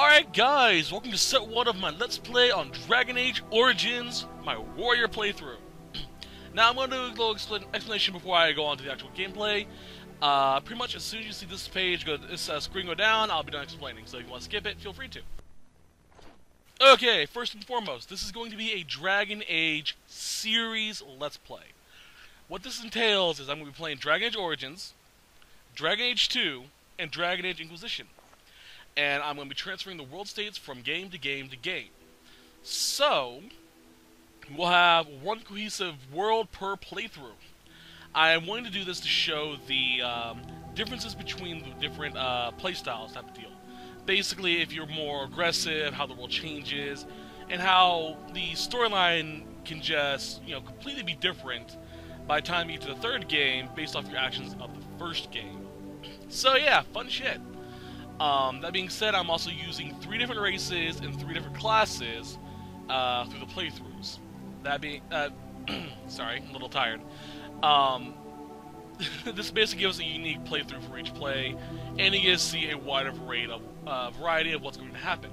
Alright guys, welcome to set 1 of my Let's Play on Dragon Age Origins, my warrior playthrough. Now I'm going to do a little explanation before I go on to the actual gameplay. Pretty much as soon as you see this page, this screen go down, I'll be done explaining, so if you want to skip it, feel free to. Okay, first and foremost, this is going to be a Dragon Age series Let's Play. What this entails is I'm going to be playing Dragon Age Origins, Dragon Age 2, and Dragon Age Inquisition. And I'm going to be transferring the world states from game to game to game. So, we'll have one cohesive world per playthrough. I am wanting to do this to show the differences between the different playstyles type of deal. Basically, if you're more aggressive, how the world changes, and how the storyline can just, completely be different by the time you get to the third game based off your actions of the first game. So yeah, fun shit. That being said, I'm also using 3 different races and 3 different classes through the playthroughs. That being, sorry, I'm a little tired. This basically gives a unique playthrough for each play, and you get to see a wider variety of what's going to happen.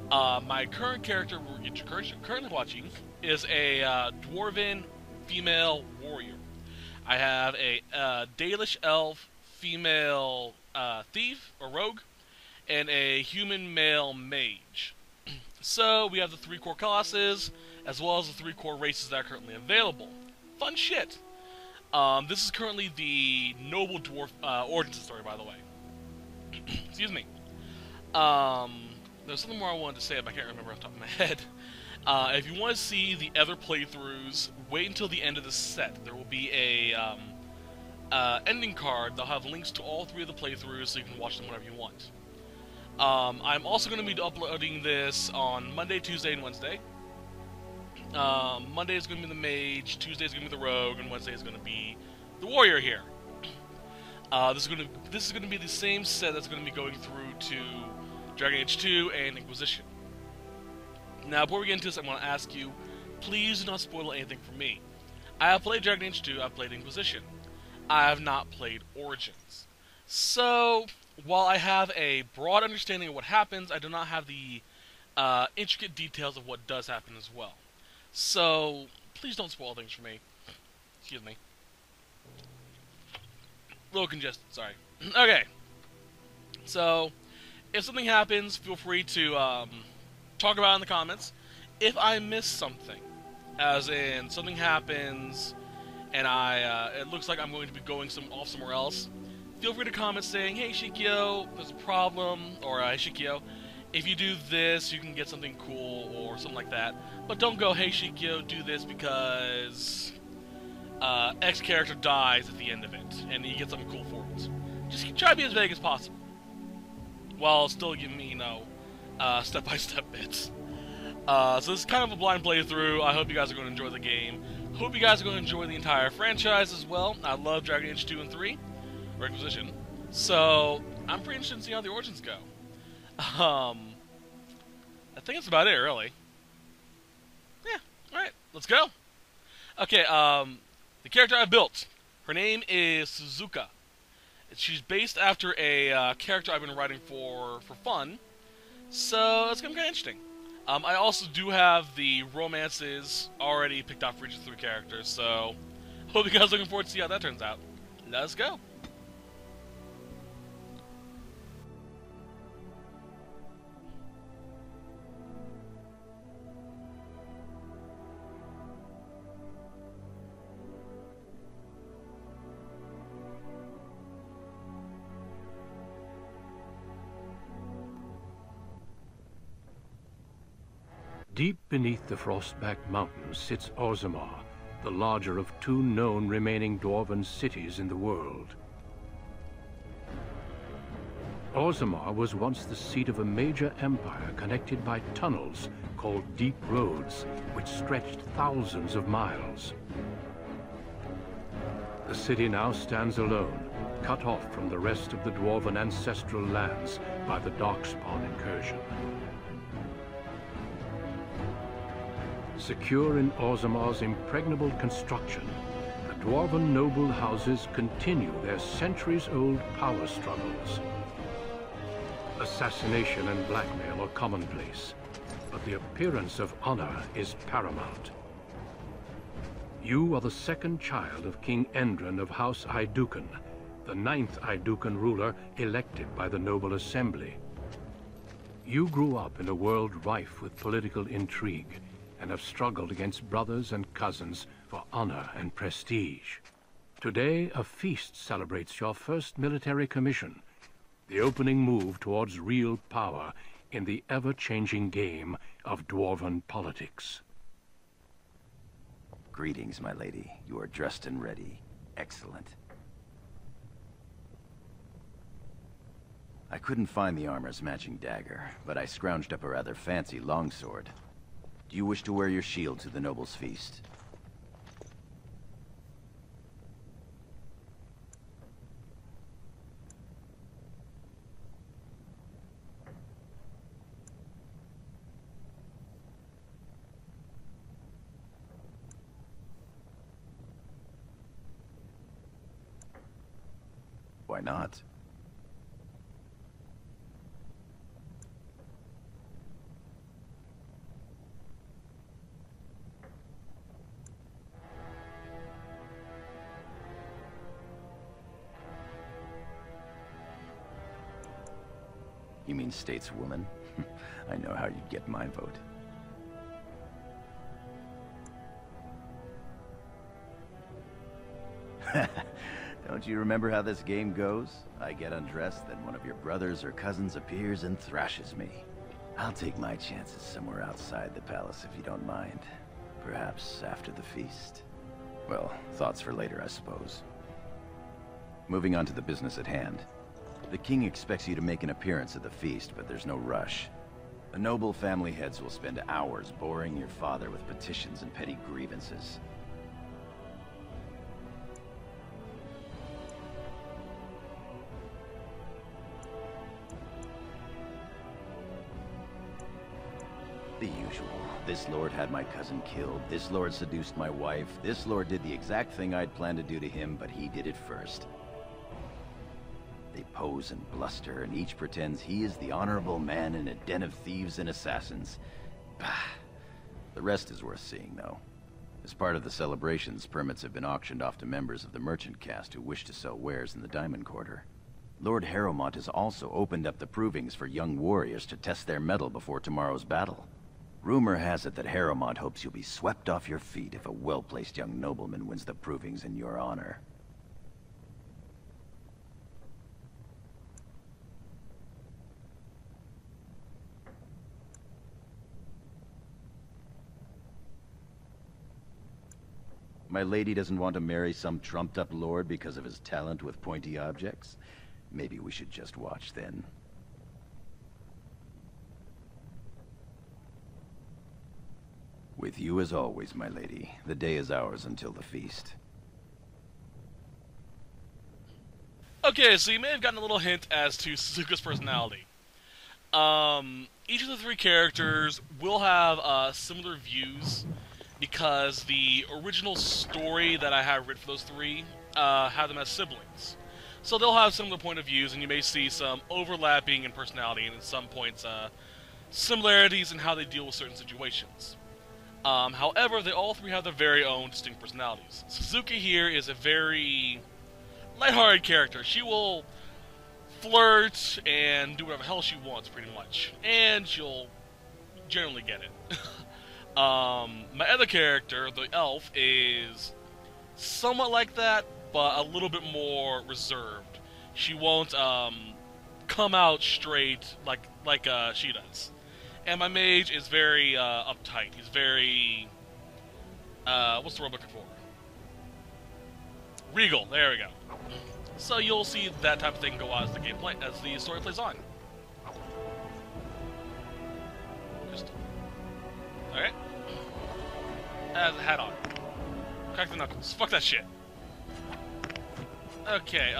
My current character you're currently watching is a Dwarven female warrior. I have a Dalish elf female thief or rogue, and a human male mage. So we have the 3 core classes, as well as the 3 core races that are currently available. Fun shit! This is currently the Noble Dwarf origin story, by the way. Excuse me. There's something more I wanted to say, but I can't remember off the top of my head. If you want to see the other playthroughs, wait until the end of the set. There will be a ending card. They'll have links to all 3 of the playthroughs, so you can watch them whenever you want. I'm also going to be uploading this on Monday, Tuesday, and Wednesday. Monday is going to be the mage, Tuesday is going to be the rogue, and Wednesday is going to be the warrior here. This is going to be the same set that's going to be going through to Dragon Age 2 and Inquisition. Now, before we get into this, I want to ask you, please do not spoil anything for me. I have played Dragon Age 2, I've played Inquisition. I have not played Origins. So, while I have a broad understanding of what happens, I do not have the intricate details of what does happen as well. So, please don't spoil things for me. Excuse me. A little congested, sorry. Okay. So, if something happens, feel free to talk about it in the comments. If I miss something, as in something happens and it looks like I'm going to be going off somewhere else, feel free to comment saying, hey Shikio, there's a problem, or hey Shikio, if you do this, you can get something cool, or something like that. But don't go, hey Shikio, do this because X character dies at the end of it, and you get something cool for it. Just try to be as vague as possible, while still giving me, step-by-step bits. So this is kind of a blind playthrough. I hope you guys are going to enjoy the game. Hope you guys are going to enjoy the entire franchise as well. I love Dragon Age 2 and 3, or Inquisition. So, I'm pretty interested in seeing how the Origins go. I think that's about it, really. Yeah, alright, let's go. Okay, the character I built, her name is Suzuka. She's based after a character I've been writing for fun. So, it's going to be kind of interesting. I also do have the romances already picked out for each of the 3 characters, so hope you guys are looking forward to see how that turns out. Let's go! Deep beneath the Frostback Mountains sits Orzammar, the larger of 2 known remaining Dwarven cities in the world. Orzammar was once the seat of a major empire connected by tunnels called Deep Roads, which stretched thousands of miles. The city now stands alone, cut off from the rest of the Dwarven ancestral lands by the Darkspawn incursion. Secure in Orzammar's impregnable construction, the Dwarven noble houses continue their centuries-old power struggles. Assassination and blackmail are commonplace, but the appearance of honor is paramount. You are the second child of King Endren of House Aiduken, the 9th Aiduken ruler elected by the Noble Assembly. You grew up in a world rife with political intrigue, and have struggled against brothers and cousins for honor and prestige. Today, a feast celebrates your first military commission, the opening move towards real power in the ever-changing game of Dwarven politics. Greetings, my lady. You are dressed and ready. Excellent. I couldn't find the armor's matching dagger, but I scrounged up a rather fancy longsword. Do you wish to wear your shield to the noble's feast? Why not? You mean stateswoman? I know how you'd get my vote. Don't you remember how this game goes? I get undressed, then one of your brothers or cousins appears and thrashes me. I'll take my chances somewhere outside the palace if you don't mind. Perhaps after the feast. Well, thoughts for later, I suppose. Moving on to the business at hand. The king expects you to make an appearance at the feast, but there's no rush. The noble family heads will spend hours boring your father with petitions and petty grievances. The usual. This lord had my cousin killed, this lord seduced my wife, this lord did the exact thing I'd planned to do to him, but he did it first. They pose and bluster, and each pretends he is the honorable man in a den of thieves and assassins. Bah. The rest is worth seeing, though. As part of the celebrations, permits have been auctioned off to members of the merchant caste who wish to sell wares in the Diamond Quarter. Lord Harrowmont has also opened up the provings for young warriors to test their mettle before tomorrow's battle. Rumor has it that Harrowmont hopes you'll be swept off your feet if a well-placed young nobleman wins the provings in your honor. My lady doesn't want to marry some trumped-up lord because of his talent with pointy objects? Maybe we should just watch then. With you as always, my lady. The day is ours until the feast. Okay, so you may have gotten a little hint as to Suzuka's personality. Each of the three characters will have similar views, because the original story that I have written for those three had them as siblings. So they'll have similar point of views, and you may see some overlapping in personality, and at some points similarities in how they deal with certain situations. However, they all three have their very own distinct personalities. Suzuki here is a very lighthearted character. She will flirt and do whatever hell she wants, pretty much. And she'll generally get it. My other character, the elf, is somewhat like that, but a little bit more reserved. She won't come out straight like she does. And my mage is very uptight. He's very what's the word I'm looking for? Regal. There we go. So you'll see that type of thing go on as the story plays on. Alright. Has a hat on. Crack the knuckles. Fuck that shit. Okay,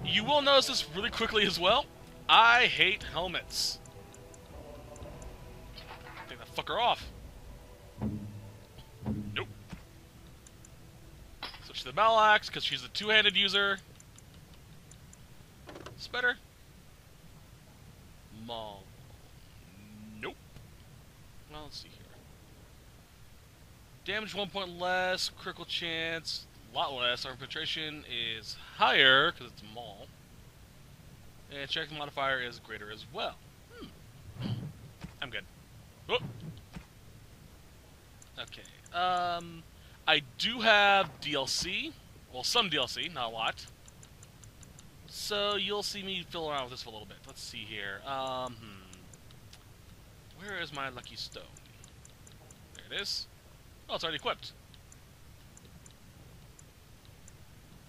you will notice this really quickly as well. I hate helmets. Take that fucker off. Nope. Switch to the battle axe, because she's a two-handed user. It's better. Maul. Nope. Well, let's see here. Damage 1 point less, critical chance a lot less. Our penetration is higher because it's a Maul. And check modifier is greater as well. I'm good. Oh. Okay. I do have DLC. Well, some DLC, not a lot. So you'll see me fiddle around with this for a little bit. Let's see here. Where is my lucky stone? There it is. Oh, it's already equipped.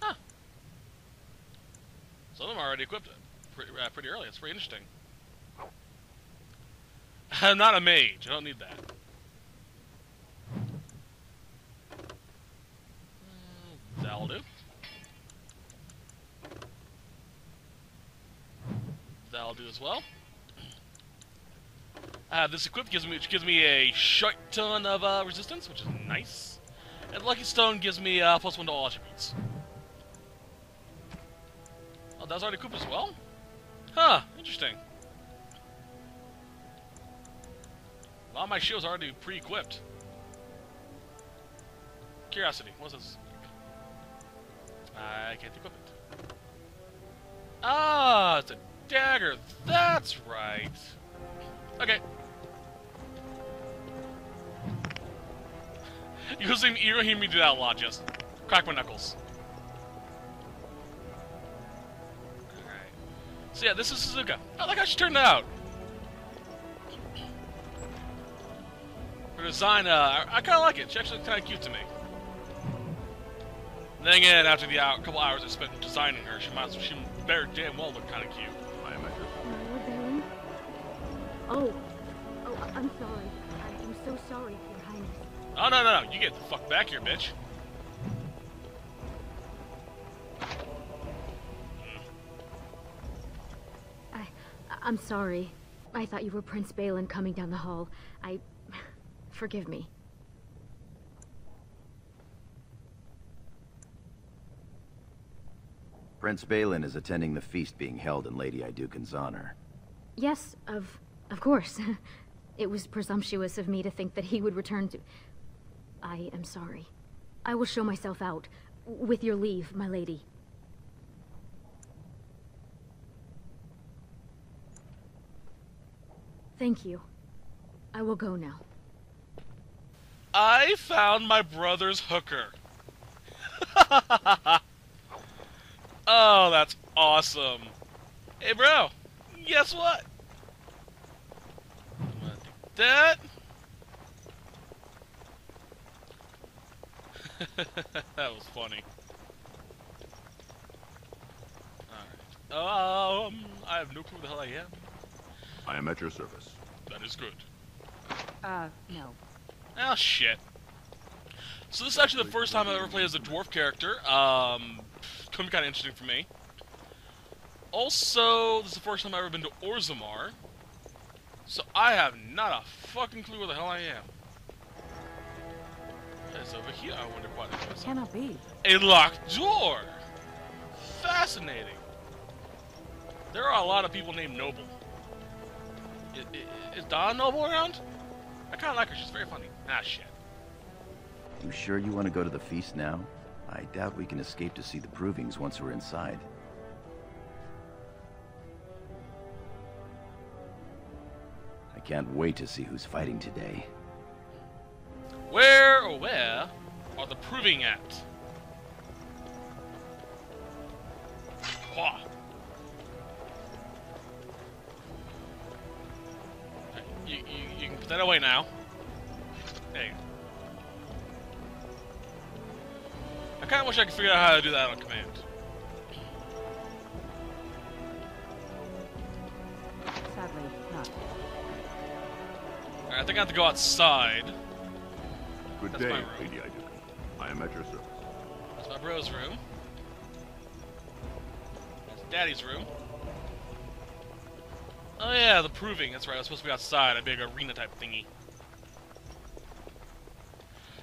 Huh. Some of them are already equipped pretty early. It's pretty interesting. I'm not a mage. I don't need that. That'll do. That'll do as well. This equip gives me a short ton of resistance, which is nice. And Lucky Stone gives me +1 to all attributes. Oh, that was already equipped as well? Huh, interesting. A lot of my shields are already pre-equipped. Curiosity, what's this? I can't equip it. Ah, it's a dagger. That's right. Okay. You don't hear me do that a lot, just crack my knuckles. Alright. So yeah, this is Suzuka. I like how she turned out. Her design, I kinda like it. She actually looks kinda cute to me. Then again, after the couple hours I spent designing her, she better damn well look kinda cute. I am at your... Oh, I'm sorry. I am so sorry, Your Highness. Oh, no. You get the fuck back here, bitch. I'm sorry. I thought you were Prince Balin coming down the hall. Forgive me. Prince Balin is attending the feast being held in Lady Iduken's honor. Yes, of course. It was presumptuous of me to think that he would return to... I am sorry. I will show myself out. With your leave, my lady. Thank you. I will go now. I found my brother's hooker. Oh, that's awesome. Hey, bro. Guess what? I'm gonna take that. That was funny. Alright. I have no clue who the hell I am. I am at your service. That is good. No. Oh, shit. So this is actually the first time I've ever played as a dwarf character. Could be kind of interesting for me. Also, this is the first time I've ever been to Orzammar. So I have not a fucking clue where the hell I am. It's over here, I wonder what it is. Cannot be. A locked door! Fascinating. There are a lot of people named Noble. Is Donna Noble around? I kinda like her, she's very funny. Ah, shit. You sure you want to go to the feast now? I doubt we can escape to see the provings once we're inside. I can't wait to see who's fighting today. Where are the proving at? Wah. You can put that away now. There you go. I kinda wish I could figure out how to do that on command. Sadly, not. Alright, I think I have to go outside. Good That's day, my room. Lady Iduken. I am at your service. That's my bro's room. That's Daddy's room. Oh yeah, the proving. That's right, I was supposed to be outside. A big arena type thingy.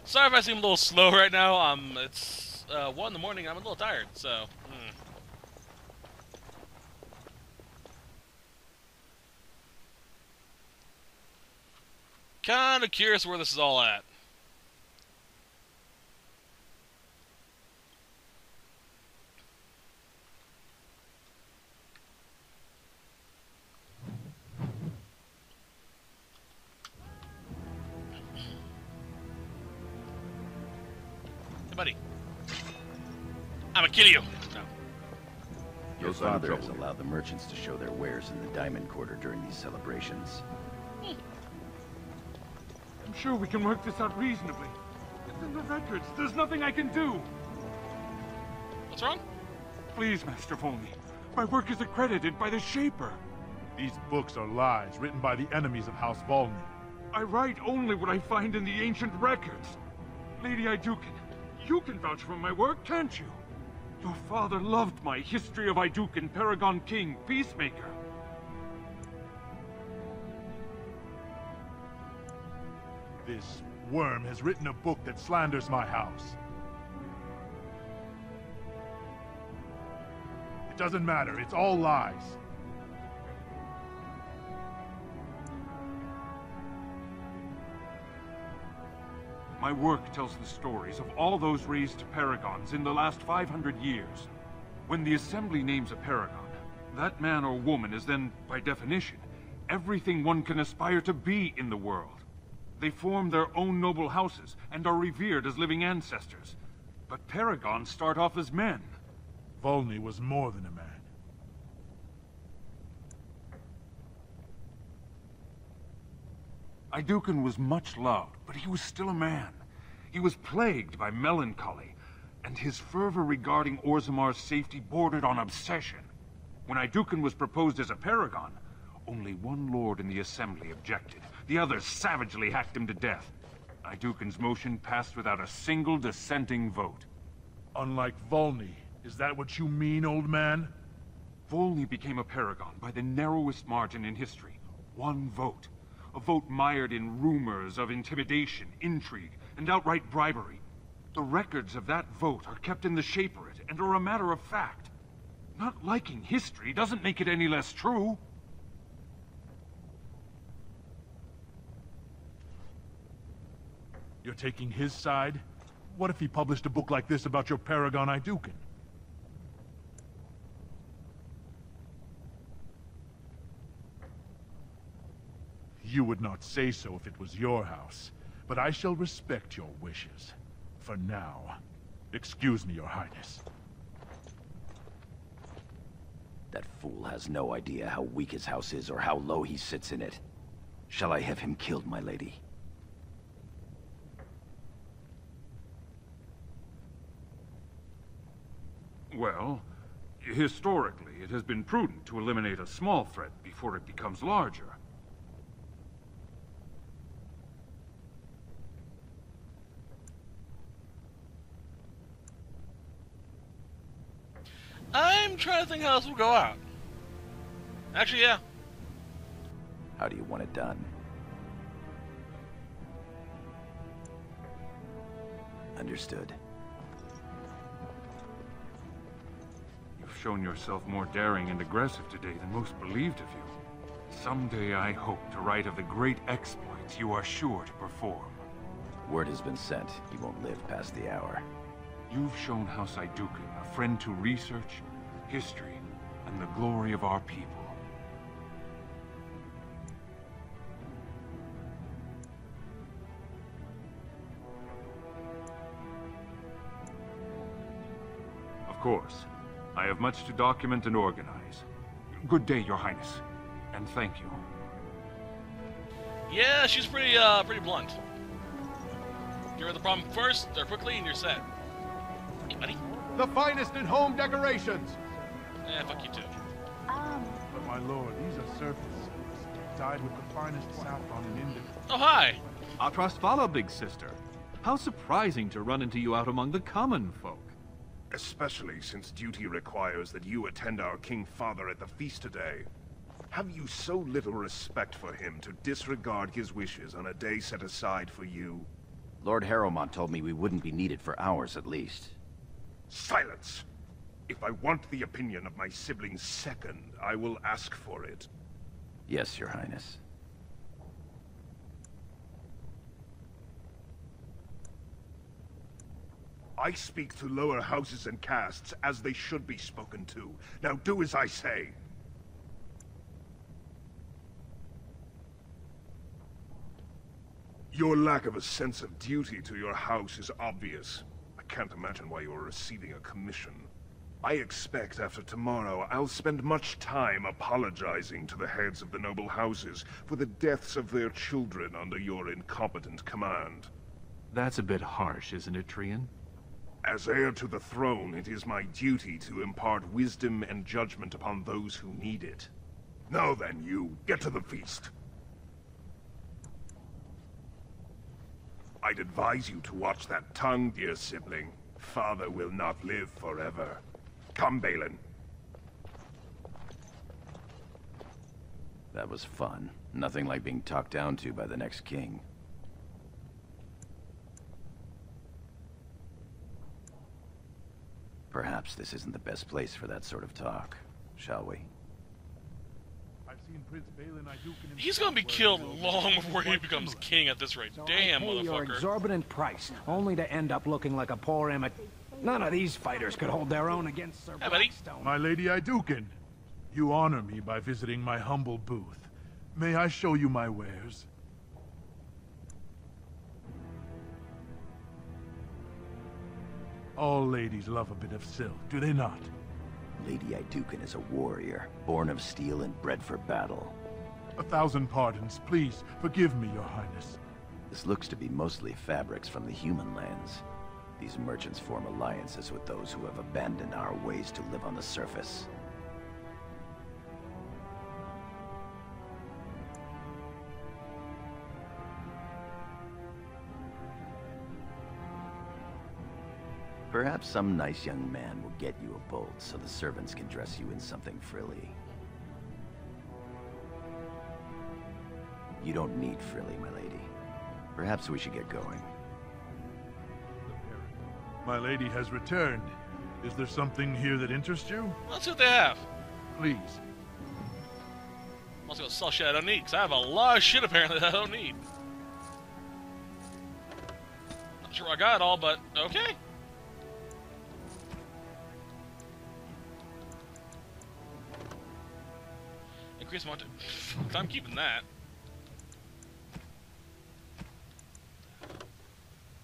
Sorry if I seem a little slow right now. It's 1 in the morning. I'm a little tired, so. Kind of curious where this is all at. Hey, buddy. I'm gonna kill you. No. Your No sign of father has trouble. allowed the merchants to show their wares in the Diamond Quarter during these celebrations. I'm sure we can work this out reasonably. It's in the records. There's nothing I can do. What's wrong? Please, Master Volney. My work is accredited by the Shaper. These books are lies written by the enemies of House Volney. I write only what I find in the ancient records. Lady Iduken, you can vouch for my work, can't you? Your father loved my History of Iduken, Paragon King, Peacemaker. This worm has written a book that slanders my house. It doesn't matter, it's all lies. My work tells the stories of all those raised to paragons in the last 500 years. When the Assembly names a paragon, that man or woman is then, by definition, everything one can aspire to be in the world. They form their own noble houses and are revered as living ancestors. But paragons start off as men. Volney was more than a man. Iduken was much loved, but he was still a man. He was plagued by melancholy, and his fervor regarding Orzamar's safety bordered on obsession. When Iduken was proposed as a paragon, only one lord in the assembly objected. The others savagely hacked him to death. Iduken's motion passed without a single dissenting vote. Unlike Volney, is that what you mean, old man? Volney became a paragon by the narrowest margin in history. One vote. A vote mired in rumors of intimidation, intrigue, and outright bribery. The records of that vote are kept in the Shaperate and are a matter of fact. Not liking history doesn't make it any less true. You're taking his side? What if he published a book like this about your paragon Iduken? You would not say so if it was your house, but I shall respect your wishes. For now. Excuse me, Your Highness. That fool has no idea how weak his house is or how low he sits in it. Shall I have him killed, my lady? Well, historically, it has been prudent to eliminate a small threat before it becomes larger. I'm trying to think how this will go out. Actually, yeah. How do you want it done? Understood. You've shown yourself more daring and aggressive today than most believed of you. Someday I hope to write of the great exploits you are sure to perform. Word has been sent. He won't live past the hour. You've shown House Iduken a friend to research, history, and the glory of our people. Of course, I have much to document and organize. Good day, Your Highness, and thank you. Yeah, she's pretty blunt. Get rid of the problem first, or quickly, and you're set. Hey, buddy. The finest in home decorations! Fuck you too. But my lord, these are surface silks, dyed with the finest saffron and indigo. Oh, hi! Atrasfala, big sister. How surprising to run into you out among the common folk. Especially since duty requires that you attend our King Father at the feast today. Have you so little respect for him to disregard his wishes on a day set aside for you? Lord Harrowmont told me we wouldn't be needed for hours at least. Silence! If I want the opinion of my siblings second, I will ask for it. Yes, Your Highness. I speak to lower houses and castes as they should be spoken to. Now do as I say. Your lack of a sense of duty to your house is obvious. I can't imagine why you're receiving a commission. I expect after tomorrow I'll spend much time apologizing to the heads of the noble houses for the deaths of their children under your incompetent command. That's a bit harsh, isn't it, Trian? As heir to the throne, it is my duty to impart wisdom and judgment upon those who need it. Now then, you, get to the feast. I'd advise you to watch that tongue, dear sibling. Father will not live forever. Come, Balin. That was fun. Nothing like being talked down to by the next king. Perhaps this isn't the best place for that sort of talk, shall we? I've seen Prince Balin Iduken. He's gonna be killed long before he becomes king at this rate. So Damn, I pay your motherfucker. exorbitant price, only to end up looking like a poor None of these fighters could hold their own against Sir Hey, buddy. Blackstone. My Lady Iduken, you honor me by visiting my humble booth. May I show you my wares? All ladies love a bit of silk, do they not? Lady Iduken is a warrior, born of steel and bred for battle. 1,000 pardons. Please, forgive me, Your Highness. This looks to be mostly fabrics from the human lands. These merchants form alliances with those who have abandoned our ways to live on the surface. Perhaps some nice young man will get you a bolt so the servants can dress you in something frilly. You don't need frilly, my lady. Perhaps we should get going. My lady has returned. Is there something here that interests you? Let's see what they have. Please. I'm also gonna sell shit I don't need, because I have a lot of shit apparently that I don't need. Not sure I got it all, but okay. Increase amount of... I'm keeping that.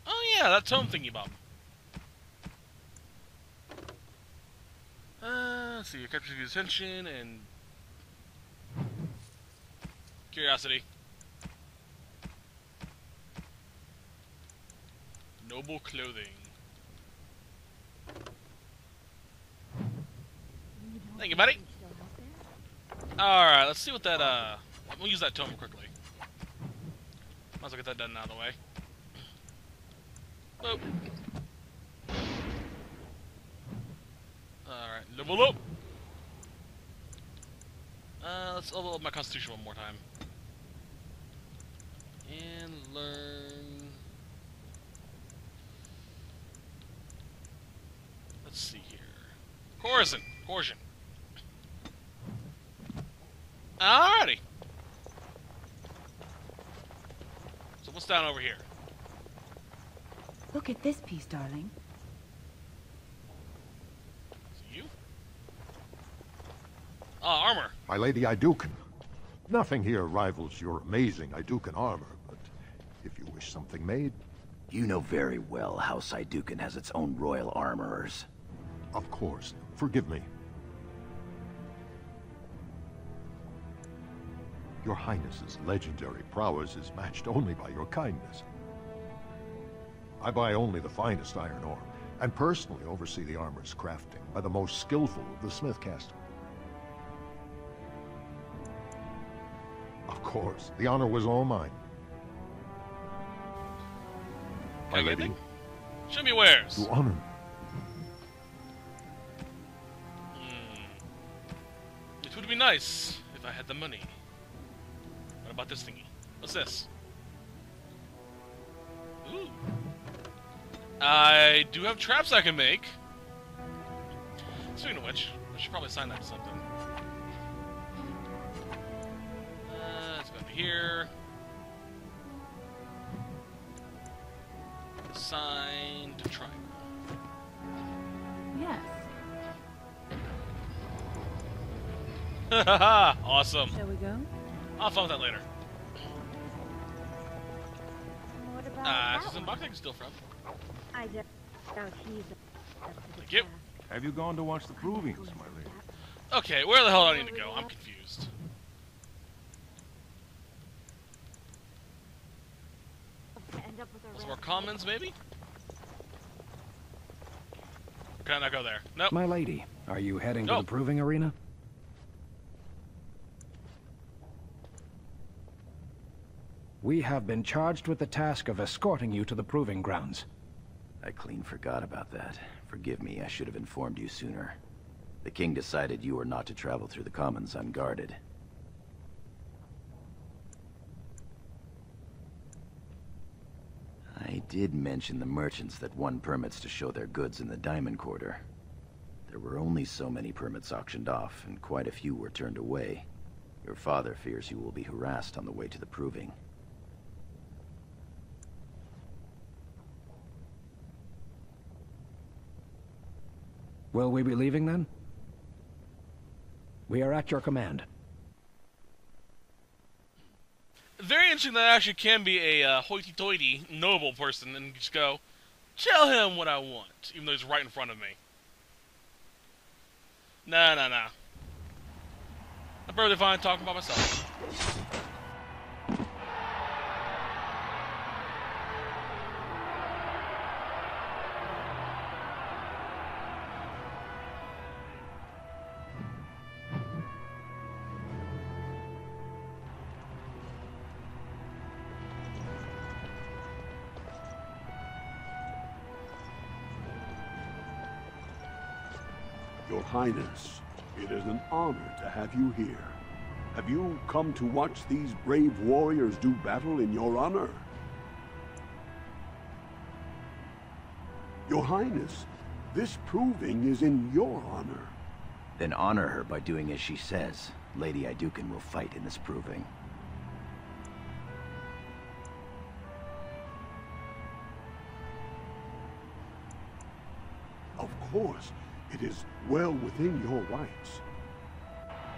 Oh yeah, that tome thingy bob. Let's see, your captures your attention and curiosity. Noble clothing. Thank you, buddy. Alright, let's see what that, we'll use that tome quickly. Might as well get that done out of the way. Boop. Alright, level up! Let's level up my constitution one more time. And learn... Let's see here. Coercion! Alrighty! So what's down over here? Look at this piece, darling. Is it you? Armor. My Lady Iduken. Nothing here rivals your amazing Iduken armor, but if you wish something made... You know very well House Iduken has its own royal armorers. Of course. Forgive me. Your Highness's legendary prowess is matched only by your kindness. I buy only the finest iron ore, and personally oversee the armor's crafting by the most skillful of the smith caste. Of course, the honor was all mine. My lady. Show me wares. To honor. It would be nice if I had the money. What about this thingy? What's this? Ooh. I do have traps I can make. Speaking of which, I should probably sign that to something. Let's go to here. Sign to triangle. Awesome. Shall we go? I'll have fun with that later. What about It's in box I can steal from. I just doubt he's Thank you. Have you gone to watch the provings, my lady? Okay, where the hell do I need to go? I'm confused. Some more commons, maybe? Can I go there? Nope. My lady, are you heading to Nope. the proving arena? We have been charged with the task of escorting you to the proving grounds. I clean forgot about that. Forgive me, I should have informed you sooner. The king decided you were not to travel through the commons unguarded. I did mention the merchants that won permits to show their goods in the Diamond Quarter. There were only so many permits auctioned off, and quite a few were turned away. Your father fears you will be harassed on the way to the proving. Will we be leaving then? We are at your command. Very interesting that I actually can be a hoity-toity, noble person and just go, tell him what I want, even though he's right in front of me. Nah. I'm perfectly fine talking about myself. Your Highness, it is an honor to have you here. Have you come to watch these brave warriors do battle in your honor? Your Highness, this proving is in your honor. Then honor her by doing as she says. Lady Iduken will fight in this proving. Of course, it is well within your rights.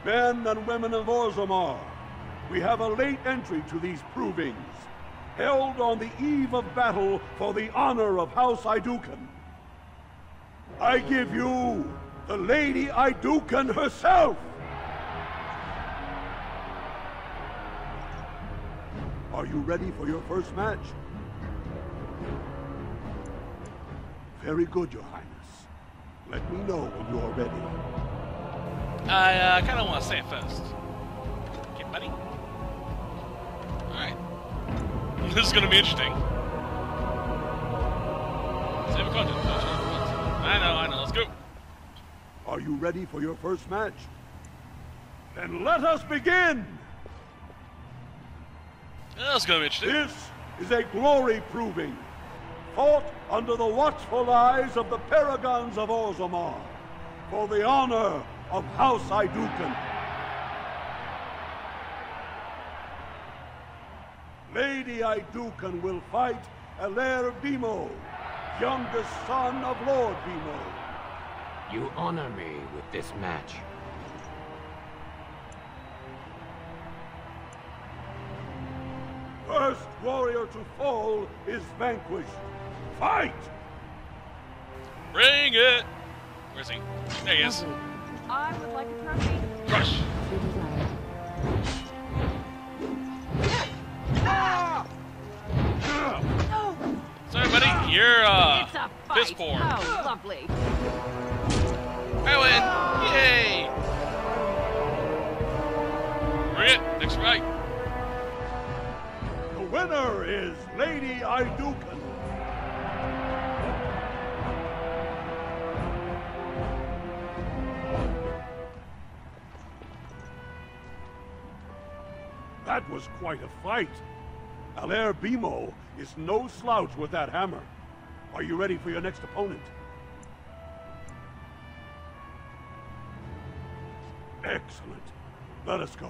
Men and women of Orzammar, we have a late entry to these provings, held on the eve of battle for the honor of House Iduken. I give you the Lady Iduken herself! Are you ready for your first match? Very good, Your Highness. Let me know when you're ready. I kind of want to say it first. Okay, buddy. Alright. This is going to be interesting. Save content. I know. Let's go. Are you ready for your first match? Then let us begin! That's going to be interesting. This is a glory proving, fought under the watchful eyes of the paragons of Orzammar, for the honor of House Iduken. Lady Iduken will fight Alair Bimo, youngest son of Lord Bimo. You honor me with this match. First warrior to fall is vanquished. Fight! Bring it! Where's he? There he is. I would like a trophy. Crush! Sorry, buddy. You're, It's a fight. piss poor. Oh, lovely. I win! Yay! Bring it! Next fight! The winner is Lady Iduken. That was quite a fight. Alair Bimo is no slouch with that hammer. Are you ready for your next opponent? Excellent. Let us go.